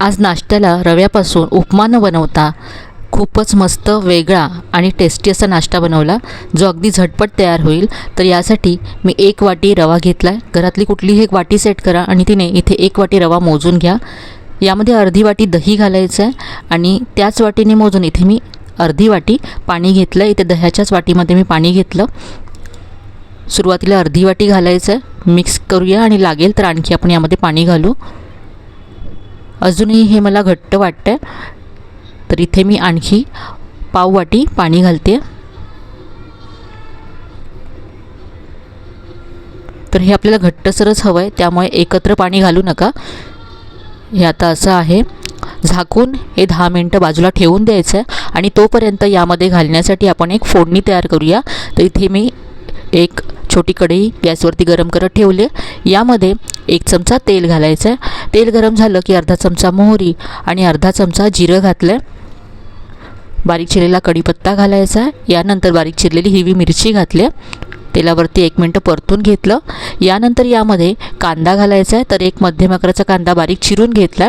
आज नाश्त्याला रव्यापासून उपमा न बनवता खूपच मस्त वेगळा आणि टेस्टी असा नाश्ता बनवला, जो अगदी झटपट तयार होईल. तर यासाठी मी 1 वाटी रवा घेतला आहे. घरातली कुठलीही एक वाटी सेट करा आणि तिने इथे 1 वाटी रवा मोजून घ्या. यामध्ये अर्धी वाटी दही घालायचं आहे आणि त्याच वाटीने मोजून इथे मी अर्धी वाटी पाणी घेतलं. इथे दह्याच्याच वाटीमध्ये मी पाणी घेतलं. सुरुवातीला अर्धी वाटी घालायचं आहे. मिक्स करूया आणि लागेल तर आणखी आपण यामध्ये पाणी घालू. अजूनही हे मला घट्ट वाटतं आहे, तर इथे मी आणखी पाव वाटी पाणी घालते. तर हे आपल्याला घट्टसरच हवं आहे, त्यामुळे एकत्र पाणी घालू नका. हे आता असं आहे. झाकून हे 10 मिनटं बाजूला ठेवून द्यायचं आहे आणि तोपर्यंत यामध्ये घालण्यासाठी आपण एक फोडणी तयार करूया. तर इथे मी एक छोटी कढई गॅसवरती गरम करत ठेवले. यामध्ये 1 चमचा तेल घालायचं आहे. तेल गरम झालं की अर्धा चमचा मोहरी आणि अर्धा चमचा जिरं घातलं. बारीक चिरलेला कढीपत्ता घालायचा आहे. यानंतर बारीक चिरलेली हिरवी मिरची घातली. तेलावरती 1 मिनटं परतून घेतलं. यानंतर यामध्ये कांदा घालायचा आहे. तर एक मध्यम आकाराचा कांदा बारीक चिरून घेतला.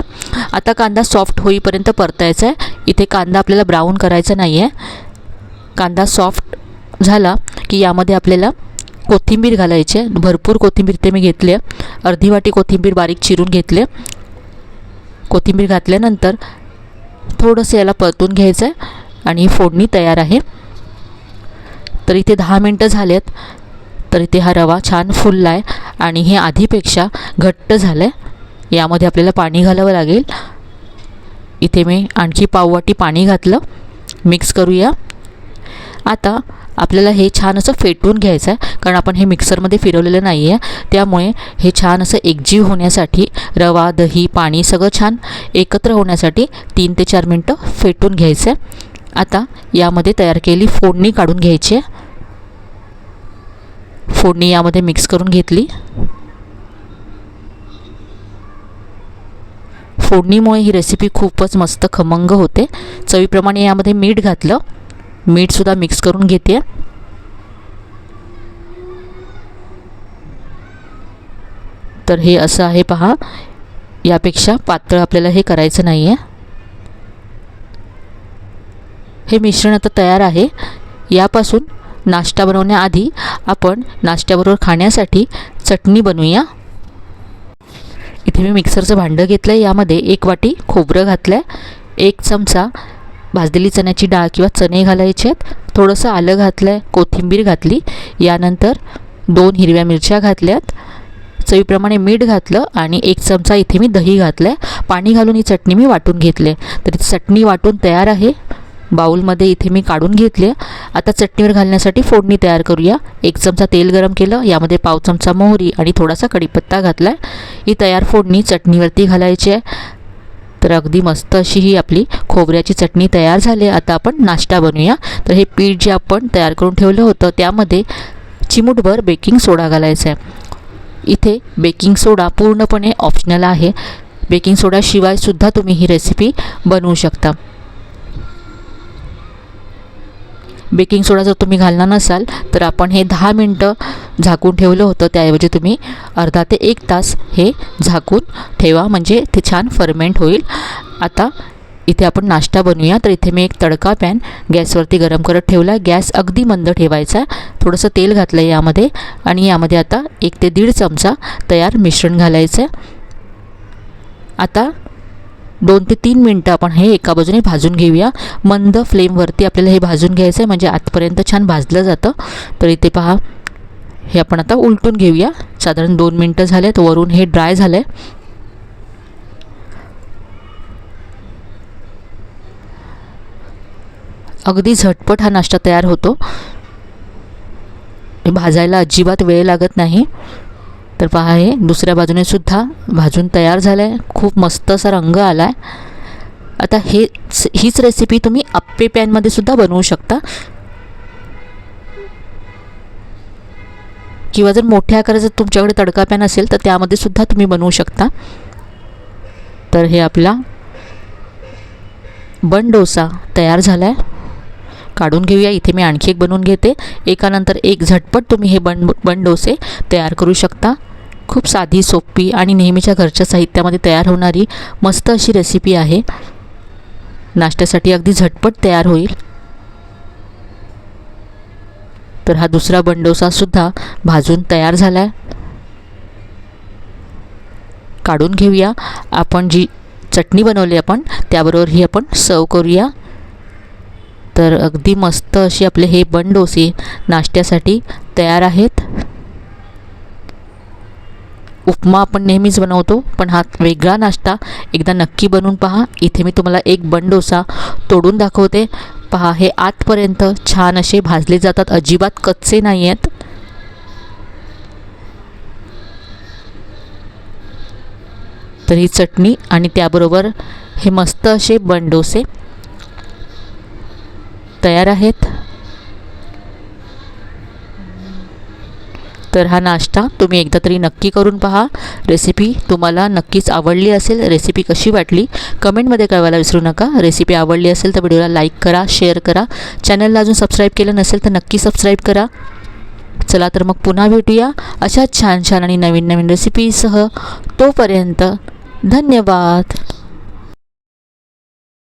आता कांदा सॉफ्ट होईपर्यंत परतायचा आहे. इथे कांदा आपल्याला ब्राऊन करायचा नाही आहे. कांदा सॉफ्ट झाला की यामध्ये आपल्याला कोथिंबीर घालायची आहे. भरपूर कोथिंबीर ते मी घेतली आहे. अर्धी वाटी कोथिंबीर बारीक चिरून घेतली. कोथिंबीर घातल्यानंतर थोडंसं याला परतून घ्यायचं आहे आणि ही फोडणी तयार आहे. तर इथे 10 मिनटं झालेत. तर इथे हा रवा छान फुलला आहे आणि हे आधीपेक्षा घट्ट झालं आहे. यामध्ये आपल्याला पाणी घालावं लागेल. इथे मी आणखी पाव वाटी पाणी घातलं. मिक्स करूया. आता आपल्याला हे छान असं फेटून घ्यायचं आहे, कारण आपण हे मिक्सरमध्ये फिरवलेलं नाही आहे. त्यामुळे हे छान असं एकजीव होण्यासाठी रवा, दही, पाणी सगळं छान एकत्र होण्यासाठी 3 ते 4 मिनटं फेटून घ्यायचं आहे. आता यामध्ये तयार केलेली फोडणी काढून घ्यायची आहे. फोडणी यामध्ये मिक्स करून घेतली. फोडणीमुळे ही रेसिपी खूपच मस्त खमंग होते. चवीप्रमाणे यामध्ये मीठ घातलं. मीठसुद्धा मिक्स करून घेते. तर हे असं आहे पहा. यापेक्षा पातळ आपल्याला हे करायचं नाही आहे. हे मिश्रण आता तयार आहे. यापासून नाश्ता बनवण्याआधी आपण नाश्त्याबरोबर खाण्यासाठी चटणी बनवूया. इथे मी मिक्सरचं भांडं घेतलं आहे. यामध्ये 1 वाटी खोबरं घातलं आहे. 1 चमचा भाजलेली चण्याची डाळ किंवा चणे घालायचे आहेत. थोडंसं आलं घातलं आहे. कोथिंबीर घातली. यानंतर 2 हिरव्या मिरच्या घातल्यात. चवीप्रमाणे मीठ घातलं आणि 1 चमचा इथे मी दही घातलं आहे. पाणी घालून ही चटणी मी वाटून घेतली. तर चटणी वाटून तयार आहे. बाऊलमध्ये इथे मी काढून घेतले. आता चटणीवर घालण्यासाठी फोडणी तयार करूया. 1 चमचा तेल गरम केलं. यामध्ये पाव चमचा मोहरी आणि थोडासा कढीपत्ता घातला आहे. ही तयार फोडणी चटणीवरती घालायची आहे. तर अगदी मस्त अशी ही आपली खोबऱ्याची चटणी तयार झाली. आता आपण नाश्ता बनवूया. तर हे पीठ जे आपण तयार करून ठेवलं होतं त्यामध्ये चिमूटभर बेकिंग सोडा घालायचा आहे. इथे बेकिंग सोडा पूर्णपणे ऑप्शनल आहे. बेकिंग सोडाशिवाय सुद्धा तुम्ही ही रेसिपी बनवू शकता. बेकिंग सोडा जर तुम्ही घालणार नसाल तर आपण हे 10 मिनटं झाकून ठेवलं होतं, त्याऐवजी तुम्ही अर्धा ते 1 तास हे झाकून ठेवा, म्हणजे ते छान फर्मेंट होईल. आता इथे आपण नाश्ता बनवूया. तर इथे मी एक तडका पॅन गॅसवरती गरम करत ठेवला. गॅस अगदी मंद ठेवायचा. थोडंसं तेल घातलं आहे यामध्ये आणि यामध्ये आता 1 ते 1.5 चमचा तयार मिश्रण घालायचं आहे. आता 2 ते 3 मिनटं आपण हे एका बाजूने भाजून घेऊया. मंद फ्लेमवरती आपल्याला हे भाजून घ्यायचं आहे, म्हणजे आतपर्यंत छान भाजलं जातं. तर इथे पहा, हे आपण आता उलटून घेऊया. साधारण 2 मिनटं झाले. तर वरून हे ड्राय झालं आहे. अगदी झटपट हा नाश्ता तयार होतो. भाजायला अजिबात वेळ लागत नाही. तर पहा, हे दुसऱ्या बाजूने सुद्धा भाजून तयार झालं आहे. खूप मस्त असा रंग आला आहे. आता हीच रेसिपी तुम्ही अप्पे पॅनमध्ये सुद्धा बनवू शकता, किंवा जर मोठ्या आकाराचा तुमच्याकडे तडका पॅन असेल तर त्यामध्ये सुद्धा तुम्ही बनवू शकता. तर हे आपला बन डोसा तयार झाला आहे. काढून घेऊया. इथे मी आणखी एक बनवून घेते. एकानंतर एक झटपट तुम्ही हे बन डोसे तयार करू शकता. खूप साधी, सोपी आणि नेहमीच्या घरच्या साहित्यामध्ये तयार होणारी मस्त अशी रेसिपी आहे. नाश्त्यासाठी अगदी झटपट तयार होईल. तर हा दुसरा बनडोसासुद्धा भाजून तयार झाला आहे. काढून घेऊया. आपण जी चटणी बनवली आपण त्याबरोबर ही आपण सर्व करूया. तर अगदी मस्त अशी आपले हे बनडोसे नाश्त्यासाठी तयार आहेत. उपमा आपण नेहमीच बनवतो, पण हा वेगळा नाश्ता एकदा नक्की बनवून पहा. इथे मी तुम्हाला एक बनडोसा तोडून दाखवते. पहा, हे आतपर्यंत छान असे भाजले जातात, अजिबात कच्चे नाही आहेत. तर ही चटणी आणि त्याबरोबर हे मस्त असे बनडोसे तयार आहेत. तर हा नाश्ता तुम्ही एकदा तरी नक्की करून पहा. रेसिपी तुम्हाला नक्कीच आवडली असेल. रेसिपी कशी वाटली कमेंटमध्ये कळवायला विसरू नका. रेसिपी आवडली असेल तर व्हिडिओला लाईक करा, शेअर करा. चॅनलला अजून सबस्क्राईब केलं नसेल तर नक्की सबस्क्राईब करा. चला तर मग पुन्हा भेटूया अशा छान छान आणि नवीन नवीन रेसिपीसह. तोपर्यंत धन्यवाद.